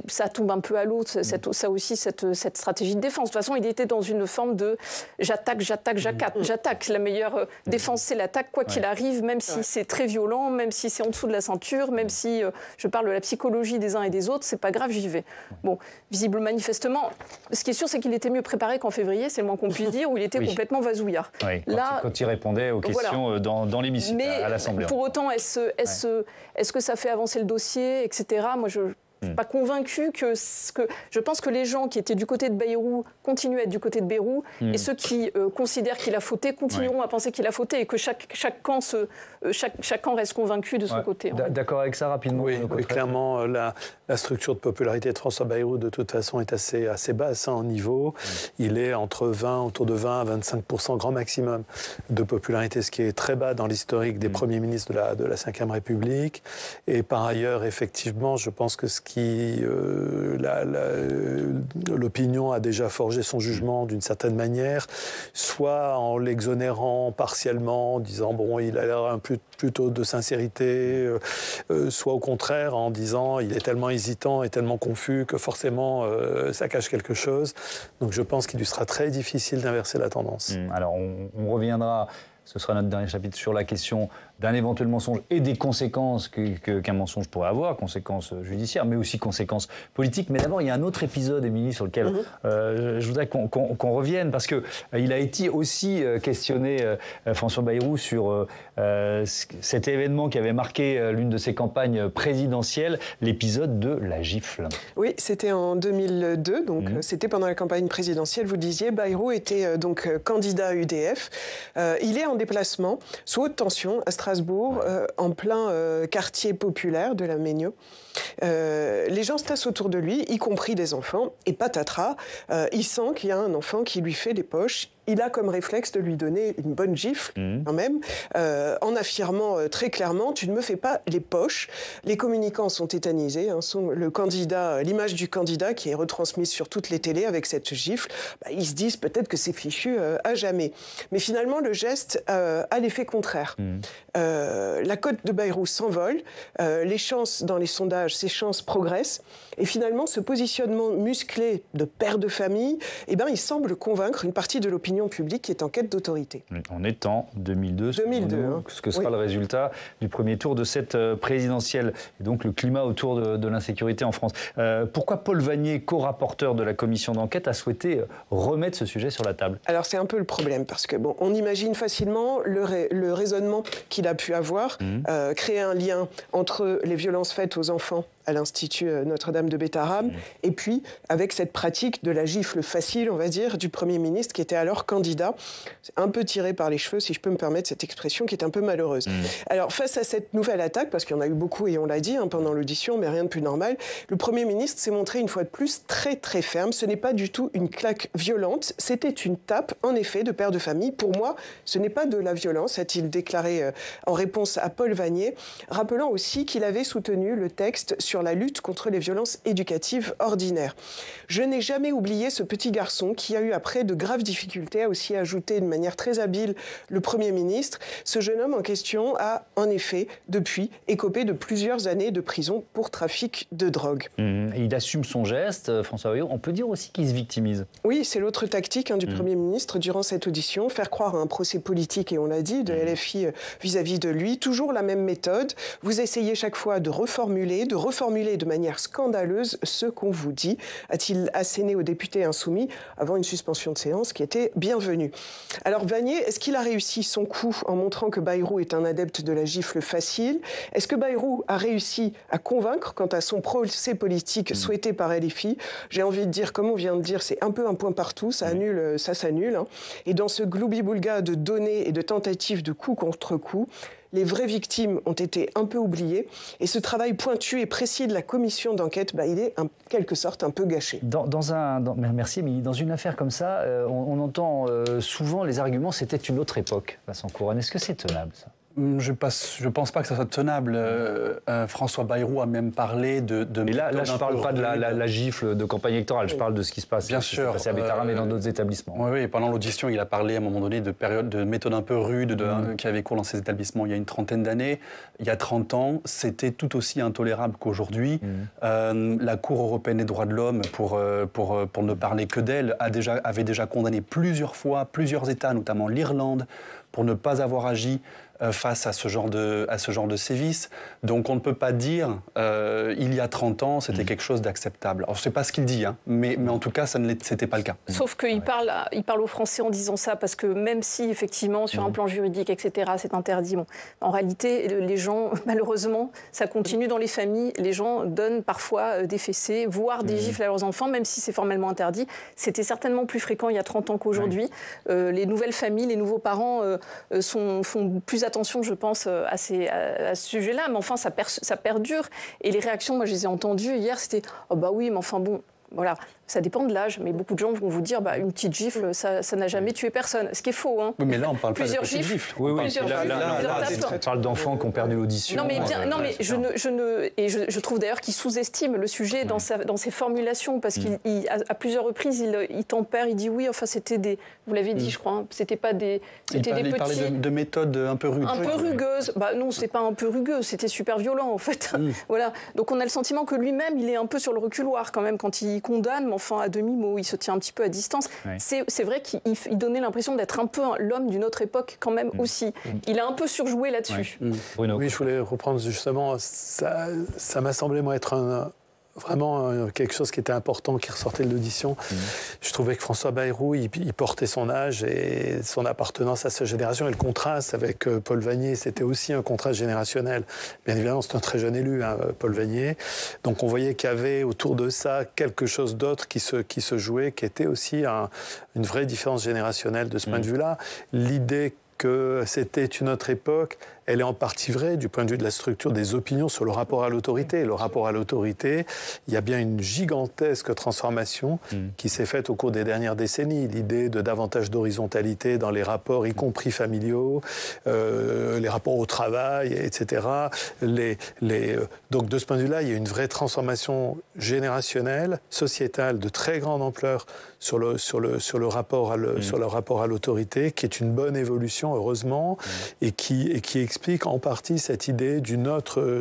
ça tombe un peu à l'eau, ça aussi, cette stratégie de défense. De toute façon, il était dans une forme de j'attaque. La meilleure défense, c'est l'attaque, quoi qu'il arrive, même si c'est très violent, même si c'est en dessous de la ceinture, même si je parle de la psychologie des uns et des autres, c'est pas grave, j'y vais. Bon, visiblement, manifestement, ce qui est sûr, c'est qu'il était mieux préparé qu'en février, c'est le moins qu'on puisse dire, où il était complètement vasouillard. Oui, quand il répondait aux questions dans l'hémicycle, à l'Assemblée. Pour autant, est-ce que ça fait avancer le dossier, etc. Moi, je ne suis pas convaincue je pense que les gens qui étaient du côté de Bayrou continuent à être du côté de Bayrou et ceux qui considèrent qu'il a fauté continueront à penser qu'il a fauté et que chaque camp reste convaincu de son côté. D'accord avec ça rapidement? Oui, clairement, la structure de popularité de François Bayrou, de toute façon, est assez basse en niveau. Il est autour de 20 à 25% grand maximum de popularité, ce qui est très bas dans l'historique des premiers ministres de la Ve République. Et par ailleurs, effectivement, je pense que l'opinion a déjà forgé son jugement d'une certaine manière, soit en l'exonérant partiellement, en disant bon, il a l'air plutôt de sincérité, soit au contraire en disant il est tellement hésitant et tellement confus que forcément ça cache quelque chose. Donc je pense qu'il lui sera très difficile d'inverser la tendance. Alors on reviendra. Ce sera notre dernier chapitre sur la question d'un éventuel mensonge et des conséquences qu'un mensonge pourrait avoir, conséquences judiciaires, mais aussi conséquences politiques. Mais d'abord, il y a un autre épisode, Émilie, sur lequel je voudrais qu'on revienne, parce qu'il a été aussi questionné, François Bayrou, sur cet événement qui avait marqué l'une de ses campagnes présidentielles, l'épisode de la gifle. Oui, c'était en 2002, donc c'était pendant la campagne présidentielle. Vous disiez, Bayrou était donc candidat à UDF. Il est en déplacement, sous haute tension, à Strasbourg, en plein quartier populaire de la Ménio. Les gens se tassent autour de lui, y compris des enfants, et patatras, il sent qu'il y a un enfant qui lui fait les poches. Il a comme réflexe de lui donner une bonne gifle, quand même, en affirmant très clairement « tu ne me fais pas les poches ». Les communicants sont tétanisés, l'image du candidat qui est retransmise sur toutes les télés avec cette gifle, ils se disent peut-être que c'est fichu à jamais. Mais finalement, le geste a l'effet contraire. La cote de Bayrou s'envole, les chances dans les sondages, ces chances progressent, et finalement, ce positionnement musclé de père de famille, il semble convaincre une partie de l'opinion publique qui est en quête d'autorité. On est en 2002, ce que sera le résultat du premier tour de cette présidentielle, et donc le climat autour de l'insécurité en France. Pourquoi Paul Vannier, co-rapporteur de la commission d'enquête, a souhaité remettre ce sujet sur la table? Alors c'est un peu le problème, parce que on imagine facilement le raisonnement qu'il a pu avoir, créer un lien entre les violences faites aux enfants à l'Institut Notre-Dame de Bétarame, et puis avec cette pratique de la gifle facile, on va dire, du Premier ministre qui était alors candidat. C'est un peu tiré par les cheveux, si je peux me permettre cette expression, qui est un peu malheureuse. Alors, face à cette nouvelle attaque, parce qu'il y en a eu beaucoup et on l'a dit pendant l'audition, mais rien de plus normal, le Premier ministre s'est montré une fois de plus très très ferme. Ce n'est pas du tout une claque violente, c'était une tape, en effet, de père de famille. Pour moi, ce n'est pas de la violence, a-t-il déclaré en réponse à Paul Vannier, rappelant aussi qu'il avait soutenu le texte sur la lutte contre les violences éducatives ordinaires. Je n'ai jamais oublié ce petit garçon qui a eu après de graves difficultés, a aussi ajouté de manière très habile le Premier ministre. Ce jeune homme en question a en effet depuis écopé de plusieurs années de prison pour trafic de drogue. Il assume son geste, François Bayrou. On peut dire aussi qu'il se victimise. Oui, c'est l'autre tactique du Premier ministre durant cette audition, faire croire à un procès politique, et on l'a dit, de LFI vis-à-vis de lui. Toujours la même méthode. Vous essayez chaque fois de reformuler de manière scandaleuse ce qu'on vous dit, a-t-il asséné aux députés insoumis avant une suspension de séance qui était bienvenue. Alors Vannier, est-ce qu'il a réussi son coup en montrant que Bayrou est un adepte de la gifle facile? Est-ce que Bayrou a réussi à convaincre quant à son procès politique souhaité par LFI? J'ai envie de dire, comme on vient de dire, c'est un peu un point partout, ça annule, ça s'annule. Et dans ce gloubi-boulga de données et de tentatives de coup contre coup, les vraies victimes ont été un peu oubliées. Et ce travail pointu et précis de la commission d'enquête, il est en quelque sorte un peu gâché. Merci Émilie. Dans une affaire comme ça, on entend souvent les arguments, c'était une autre époque, Vincent Couronne. Est-ce que c'est tenable, ça ? Je pense pas que ça soit tenable. François Bayrou a même parlé de mais là je ne parle pas de la gifle de campagne électorale, je parle de ce qui se passe, bien sûr, à Bétarame et dans d'autres établissements. Oui, pendant l'audition, il a parlé à un moment donné de méthodes un peu rudes qui avaient cours dans ces établissements il y a une trentaine d'années. Il y a 30 ans, c'était tout aussi intolérable qu'aujourd'hui. La Cour européenne des droits de l'homme, pour ne parler que d'elle, avait déjà condamné plusieurs fois plusieurs États, notamment l'Irlande, pour ne pas avoir agi face à ce genre de sévices. Donc on ne peut pas dire il y a 30 ans c'était quelque chose d'acceptable. Alors je ne sais pas ce qu'il dit, mais en tout cas c'était pas le cas. Sauf qu'il parle aux Français en disant ça, parce que même si effectivement sur un plan juridique, etc., c'est interdit, en réalité les gens, malheureusement, ça continue dans les familles, les gens donnent parfois des fessées, voire des gifles à leurs enfants, même si c'est formellement interdit. C'était certainement plus fréquent il y a 30 ans qu'aujourd'hui. Les nouvelles familles, les nouveaux parents font plus attention, je pense, à ce sujet-là, mais enfin, ça perdure. Et les réactions, moi, je les ai entendues hier, c'était « Oh bah oui, mais enfin bon, voilà ». Ça dépend de l'âge, mais beaucoup de gens vont vous dire une petite gifle, ça n'a jamais tué personne. Ce qui est faux. Oui, mais là, on parle plusieurs pas de gifles. Oui, on parle d'enfants qui ont perdu l'audition. Non, mais je trouve d'ailleurs qu'il sous-estime le sujet dans ses formulations, parce qu'à plusieurs reprises, il tempère, il dit oui, enfin, c'était des... Vous l'avez dit, je crois, c'était pas des... C'était des petits... Il parlait de méthodes un peu rugueuses. Un peu rugueuses. Non, c'est pas un peu rugueux, c'était super violent, en fait. Voilà. Donc, on a le sentiment que lui-même, il est un peu sur le reculoir, quand même, quand il condamne, enfin à demi-mot, il se tient un petit peu à distance. C'est vrai qu'il donnait l'impression d'être un peu l'homme d'une autre époque quand même aussi. Il a un peu surjoué là-dessus. Bruno. Oui, je voulais reprendre justement, ça m'a semblé moi être vraiment quelque chose qui était important, qui ressortait de l'audition. Je trouvais que François Bayrou, il portait son âge et son appartenance à sa génération. Et le contraste avec Paul Vannier, c'était aussi un contraste générationnel. Bien évidemment, c'est un très jeune élu, Paul Vannier. Donc on voyait qu'il y avait autour de ça quelque chose d'autre qui se jouait, qui était aussi une vraie différence générationnelle de ce point de vue-là. L'idée que c'était une autre époque, elle est en partie vraie du point de vue de la structure des opinions sur le rapport à l'autorité. Le rapport à l'autorité, il y a bien une gigantesque transformation qui s'est faite au cours des dernières décennies. L'idée de davantage d'horizontalité dans les rapports, y compris familiaux, les rapports au travail, etc. Donc de ce point de vue-là, il y a une vraie transformation générationnelle, sociétale, de très grande ampleur sur le rapport à l'autorité, qui est une bonne évolution, heureusement, et qui explique en partie cette idée d'une autre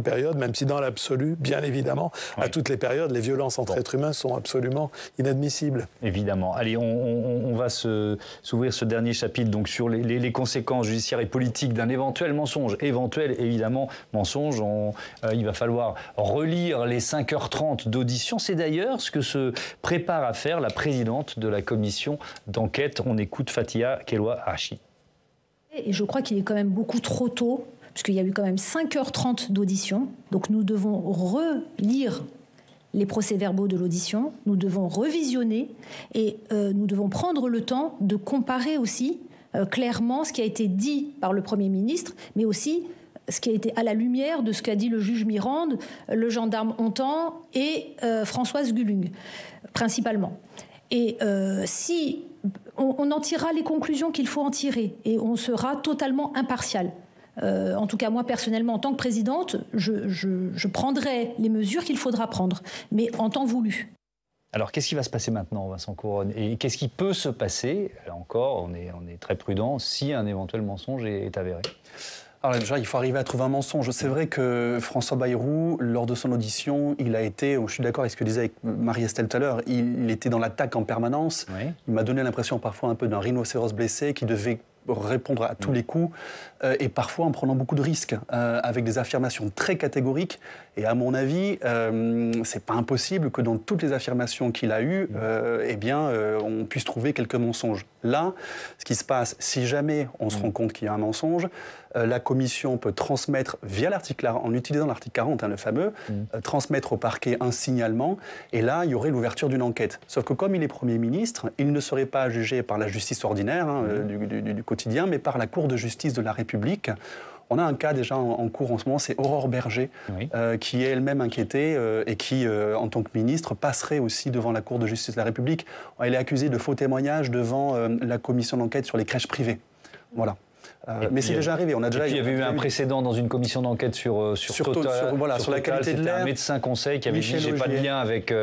période, même si dans l'absolu, bien évidemment, à toutes les périodes, les violences entre êtres humains sont absolument inadmissibles. Évidemment. Allez, on va s'ouvrir ce dernier chapitre donc, sur les conséquences judiciaires et politiques d'un éventuel mensonge. Éventuel, évidemment, mensonge. Il va falloir relire les 5h30 d'audition. C'est d'ailleurs ce que se prépare à faire la présidente de la commission d'enquête. On écoute Fathia Keloua Hachi. Et je crois qu'il est quand même beaucoup trop tôt puisqu'il y a eu quand même 5h30 d'audition. Donc nous devons relire les procès-verbaux de l'audition, nous devons revisionner et nous devons prendre le temps de comparer aussi clairement ce qui a été dit par le Premier ministre, mais aussi ce qui a été à la lumière de ce qu'a dit le juge Mirande, le gendarme Hontan et Françoise Gulung, principalement. Et si on en tirera les conclusions qu'il faut en tirer et on sera totalement impartial. En tout cas, moi, personnellement, en tant que présidente, je prendrai les mesures qu'il faudra prendre, mais en temps voulu. Alors, qu'est-ce qui va se passer maintenant, Vincent Couronne? Et qu'est-ce qui peut se passer, là encore, on est très prudent, si un éventuel mensonge est avéré? Alors déjà, il faut arriver à trouver un mensonge. C'est vrai que François Bayrou, lors de son audition, il a été, je suis d'accord avec ce que disait avec Marie-Estelle tout à l'heure, il était dans l'attaque en permanence. Oui. Il m'a donné l'impression parfois un peu d'un rhinocéros blessé qui devait répondre à tous les coups et parfois en prenant beaucoup de risques avec des affirmations très catégoriques. Et à mon avis, c'est pas impossible que dans toutes les affirmations qu'il a eues, on puisse trouver quelques mensonges. Là, ce qui se passe, si jamais on se rend compte qu'il y a un mensonge, la commission peut transmettre via l'article, en utilisant l'article 40, le fameux, transmettre au parquet un signalement, et là, il y aurait l'ouverture d'une enquête. Sauf que comme il est Premier ministre, il ne serait pas jugé par la justice ordinaire du quotidien, mais par la Cour de justice de la République. On a un cas déjà en cours en ce moment, c'est Aurore Berger, qui est elle-même inquiétée et qui, en tant que ministre, passerait aussi devant la Cour de justice de la République. Elle est accusée de faux témoignage devant la commission d'enquête sur les crèches privées. Voilà. Mais c'est déjà arrivé. Il y avait eu un précédent dans une commission d'enquête sur Total, la qualité de l'air. C'était un médecin conseil qui avait dit j'ai pas de lien avec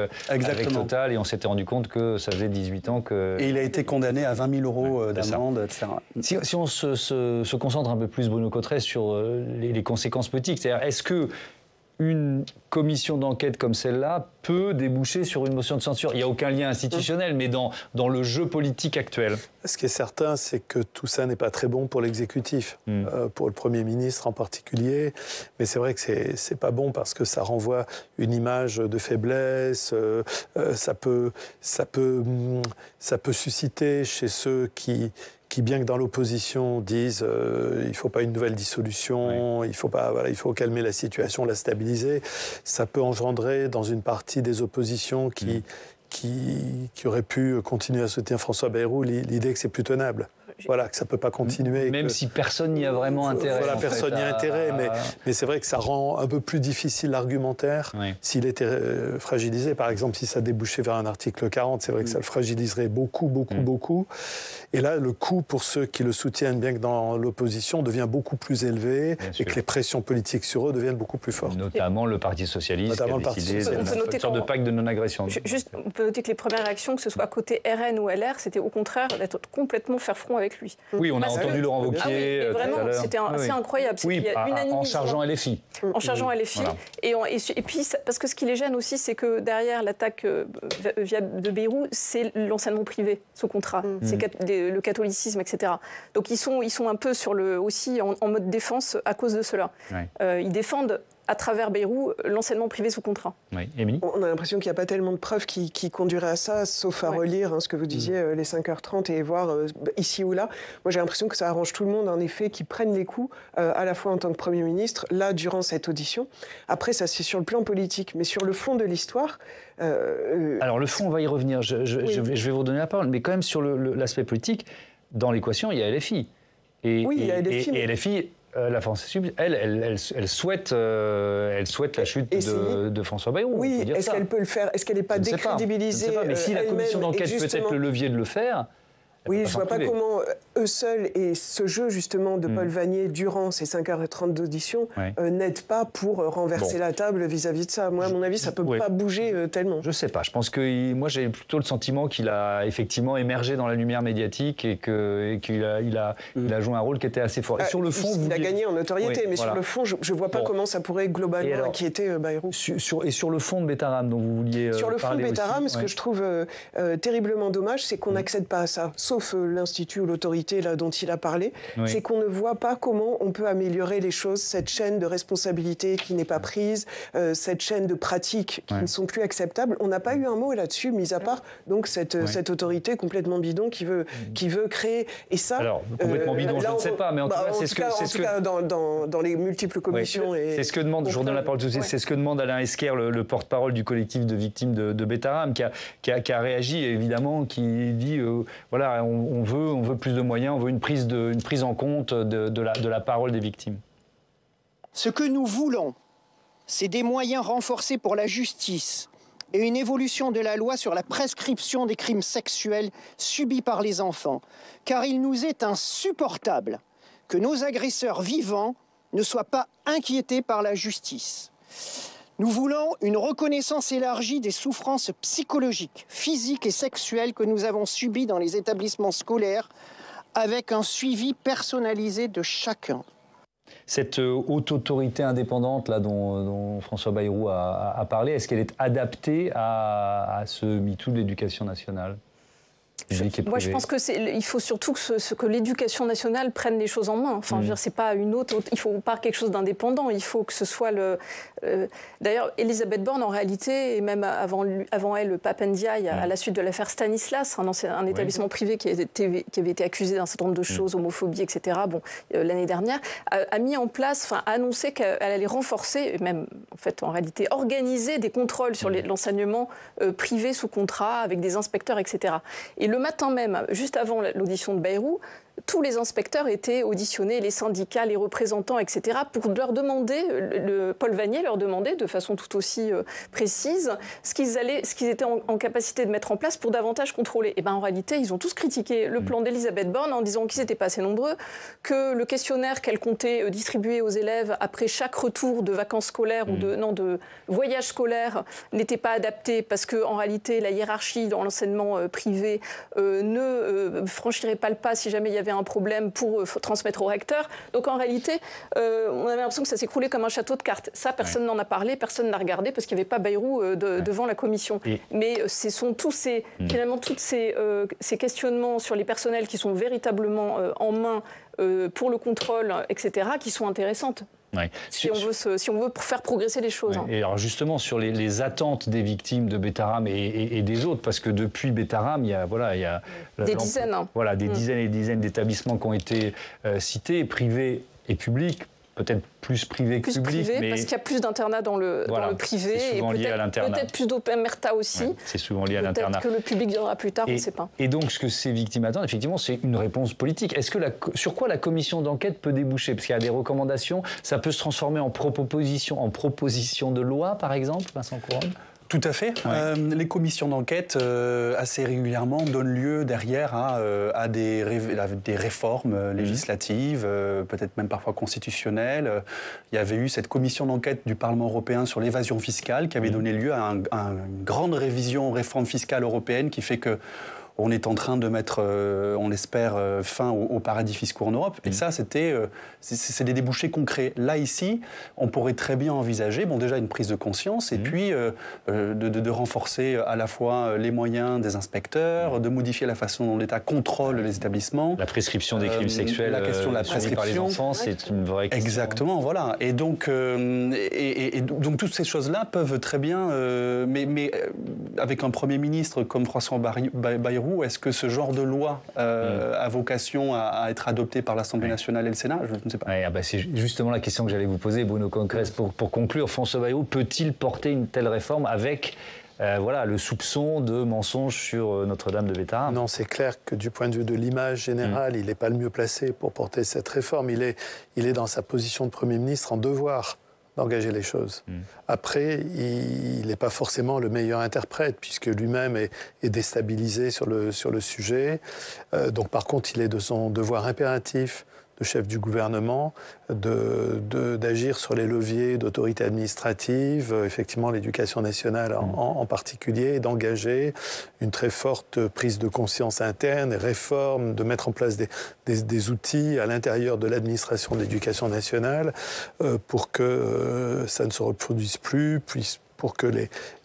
Total et on s'était rendu compte que ça faisait 18 ans que... Et il a été condamné à 20 000 euros d'amende, etc. Si on se concentre un peu plus, Bruno Cotterêts, sur les conséquences politiques, c'est-à-dire est-ce que une commission d'enquête comme celle-là peut déboucher sur une motion de censure? Il n'y a aucun lien institutionnel, mais dans le jeu politique actuel. Ce qui est certain, c'est que tout ça n'est pas très bon pour l'exécutif, pour le Premier ministre en particulier. Mais c'est vrai que c'est pas bon parce que ça renvoie une image de faiblesse. Ça peut susciter chez ceux qui, bien que dans l'opposition, disent il ne faut pas une nouvelle dissolution, il faut calmer la situation, la stabiliser. Ça peut engendrer dans une partie des oppositions qui auraient pu continuer à soutenir François Bayrou l'idée que c'est plus tenable. Voilà, que ça ne peut pas continuer. Même si personne n'y a vraiment intérêt. Voilà, personne n'y a intérêt, mais c'est vrai que ça rend un peu plus difficile l'argumentaire s'il était fragilisé. Par exemple, si ça débouchait vers un article 40, c'est vrai que ça le fragiliserait beaucoup. Et là, le coût pour ceux qui le soutiennent, bien que dans l'opposition, devient beaucoup plus élevé et que les pressions politiques sur eux deviennent beaucoup plus fortes. Notamment le Parti Socialiste qui a décidé une sorte de pacte de non-agression. Juste, on peut noter que les premières réactions, que ce soit côté RN ou LR, c'était au contraire d'être complètement faire front avec lui. Oui, on a entendu Laurent Wauquiez. Vraiment, c'était assez incroyable. Oui, en chargeant LFI. En chargeant LFI. Voilà. Et puis, parce que ce qui les gêne aussi, c'est que derrière l'attaque de Bayrou, c'est l'enseignement privé, ce contrat. C'est le catholicisme, etc. Donc ils sont un peu aussi en mode défense à cause de cela. Ils défendent à travers Bayrou l'enseignement privé sous contrat. Oui. Émilie ? On a l'impression qu'il n'y a pas tellement de preuves qui conduiraient à ça, sauf à relire ce que vous disiez, les 5h30 et voir ici ou là. Moi, j'ai l'impression que ça arrange tout le monde, en effet, qui prennent les coups, à la fois en tant que Premier ministre, là, durant cette audition. Après, ça, c'est sur le plan politique, mais sur le fond de l'histoire... Alors, le fond, on va y revenir. Je vais vous donner la parole, mais quand même, sur l'aspect politique, dans l'équation, il y a LFI. Il y a LFI. Et LFI... la France Insoumise, elle souhaite la chute de François Bayrou. Oui, est-ce qu'elle peut le faire? Est-ce qu'elle n'est pas décrédibilisée? Je ne sais pas, mais si la commission d'enquête peut être le levier de le faire... Oui, je ne vois pas comment eux seuls et ce jeu justement de Paul Vannier durant ces 5h30 d'audition n'aide pas pour renverser la table vis-à-vis de ça. Moi, à mon avis, ça ne peut pas bouger tellement. Je ne sais pas. Je pense que moi, j'ai plutôt le sentiment qu'il a effectivement émergé dans la lumière médiatique et qu'il a joué un rôle qui était assez fort. Et sur le fond, il a gagné en notoriété, mais sur le fond, je ne vois pas comment ça pourrait globalement inquiéter Bayrou. Et sur le fond de Betaram, dont vous vouliez sur le fond de Betaram, aussi, ce que je trouve terriblement dommage, c'est qu'on n'accède pas à ça. sauf l'Institut ou l'autorité là dont il a parlé, c'est qu'on ne voit pas comment on peut améliorer les choses, cette chaîne de responsabilité qui n'est pas prise, cette chaîne de pratiques qui ne sont plus acceptables. On n'a pas eu un mot là-dessus, mis à part donc cette autorité complètement bidon qui veut créer. Et ça, alors complètement bidon, je ne sais pas, mais en tout cas, c'est ce que dans les multiples commissions. C'est ce que demande, je redonne la parole tout de suite, c'est ce que demande Alain Esquer, le porte-parole du collectif de victimes de Betaram, qui a réagi évidemment, qui dit voilà, on veut plus de moyens, on veut une prise en compte de la parole des victimes. Ce que nous voulons, c'est des moyens renforcés pour la justice et une évolution de la loi sur la prescription des crimes sexuels subis par les enfants, car il nous est insupportable que nos agresseurs vivants ne soient pas inquiétés par la justice. Nous voulons une reconnaissance élargie des souffrances psychologiques, physiques et sexuelles que nous avons subies dans les établissements scolaires, avec un suivi personnalisé de chacun. Cette haute autorité indépendante là, dont François Bayrou a parlé, est-ce qu'elle est adaptée à ce MeToo de l'éducation nationale ? Moi, je pense il faut surtout que l'éducation nationale prenne les choses en main. Enfin, je veux dire, c'est pas une autre. Il faut pas quelque chose d'indépendant. Il faut que ce soit D'ailleurs, Elisabeth Borne, en réalité, et même avant elle, Pape Ndiaye, à la suite de l'affaire Stanislas, un établissement privé qui avait été accusé d'un certain nombre de choses, homophobie, etc. Bon, l'année dernière, a mis en place, a annoncé qu'elle allait renforcer, et même en fait, en réalité, organiser des contrôles sur l'enseignement privé sous contrat avec des inspecteurs, etc. Et le matin même, juste avant l'audition de Bayrou, tous les inspecteurs étaient auditionnés, les syndicats, les représentants, etc., pour leur demander, Paul Vanier leur demandait de façon tout aussi précise ce qu'ils étaient en capacité de mettre en place pour davantage contrôler. Et bien en réalité, ils ont tous critiqué le plan d'Elisabeth Borne en disant qu'ils n'étaient pas assez nombreux, que le questionnaire qu'elle comptait distribuer aux élèves après chaque retour de vacances scolaires ou de voyage scolaire n'était pas adapté parce qu'en réalité, la hiérarchie dans l'enseignement privé ne franchirait pas le pas si jamais il y avait un problème pour transmettre au recteur. Donc en réalité, on avait l'impression que ça s'écroulait comme un château de cartes. Ça, personne n'en a parlé, personne n'a regardé parce qu'il n'y avait pas Bayrou devant la commission. Mais ce sont finalement tous ces questionnements sur les personnels qui sont véritablement en main pour le contrôle, etc., qui sont intéressantes. Ouais. Si on veut faire progresser les choses. Ouais. Et alors justement sur les attentes des victimes de Betaram et des autres, parce que depuis Betaram, il y a des dizaines. Voilà, des dizaines et des dizaines d'établissements qui ont été cités, privés et publics. Peut-être plus privé que public. Mais parce qu'il y a plus d'internats dans le privé. C'est souvent lié à l'internat. Peut-être plus d'omerta aussi. Ouais, c'est souvent lié à l'internat. Peut-être que le public viendra plus tard, on ne sait pas. Et donc, ce que ces victimes attendent, effectivement, c'est une réponse politique. Sur quoi la commission d'enquête peut déboucher ? Parce qu'il y a des recommandations. Ça peut se transformer en proposition de loi, par exemple, Vincent Couronne ? Tout à fait. Ouais. Les commissions d'enquête, assez régulièrement, donnent lieu derrière à des réformes législatives, peut-être même parfois constitutionnelles. Il y avait eu cette commission d'enquête du Parlement européen sur l'évasion fiscale qui avait donné lieu à une grande réforme fiscale européenne qui fait que on est en train de mettre, on espère, fin aux paradis fiscaux en Europe. Et ça, c'est des débouchés concrets. Là, ici, on pourrait très bien envisager, déjà une prise de conscience, et puis de renforcer à la fois les moyens des inspecteurs, de modifier la façon dont l'État contrôle les établissements. La prescription des crimes sexuels, la question de la prescription par les enfants, c'est une vraie question. Exactement, voilà. Et donc toutes ces choses-là peuvent très bien, mais avec un Premier ministre comme François Bayrou, est-ce que ce genre de loi a vocation à être adopté par l'Assemblée nationale et le Sénat ? Je ne sais pas. Ouais, c'est justement la question que j'allais vous poser, Bruno Conquerès. Pour conclure, François Bayrou peut-il porter une telle réforme avec le soupçon de mensonge sur Notre-Dame de Betaram ? Non, c'est clair que du point de vue de l'image générale, il n'est pas le mieux placé pour porter cette réforme. Il est dans sa position de Premier ministre en devoir d'engager les choses. Après, il n'est pas forcément le meilleur interprète, puisque lui-même est déstabilisé sur le sujet. Donc, par contre, il est de son devoir impératif de chef du gouvernement d'agir sur les leviers d'autorité administrative, effectivement l'éducation nationale en particulier, et d'engager une très forte prise de conscience interne et réforme, de mettre en place des outils à l'intérieur de l'administration de l'éducation nationale pour que ça ne se reproduise plus, pour que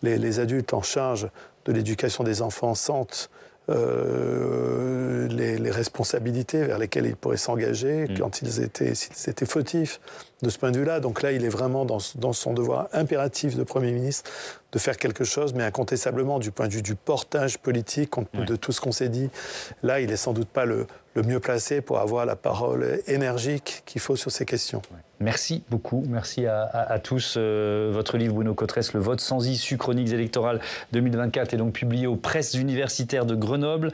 les adultes en charge de l'éducation des enfants sentent les responsabilités vers lesquelles il pourrait s'engager quand s'ils étaient fautifs de ce point de vue-là. Donc là, il est vraiment dans son devoir impératif de Premier ministre de faire quelque chose, mais incontestablement, du point de vue du portage politique, compte tenu de tout ce qu'on s'est dit, là, il n'est sans doute pas le mieux placé pour avoir la parole énergique qu'il faut sur ces questions. Merci beaucoup, merci à tous. Votre livre, Bruno Cotresse, Le vote sans issue, chroniques électorales 2024, est donc publié aux presses universitaires de Grenoble,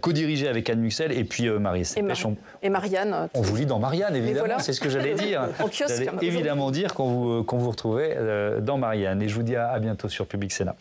co-dirigé avec Anne Muxel et puis Marie Sepech. Et Marianne. On vous lit dans Marianne, évidemment, voilà. C'est ce que j'allais dire. J'allais évidemment dire qu'on vous retrouvait dans Marianne. Et je vous dis à bientôt sur Public Sénat.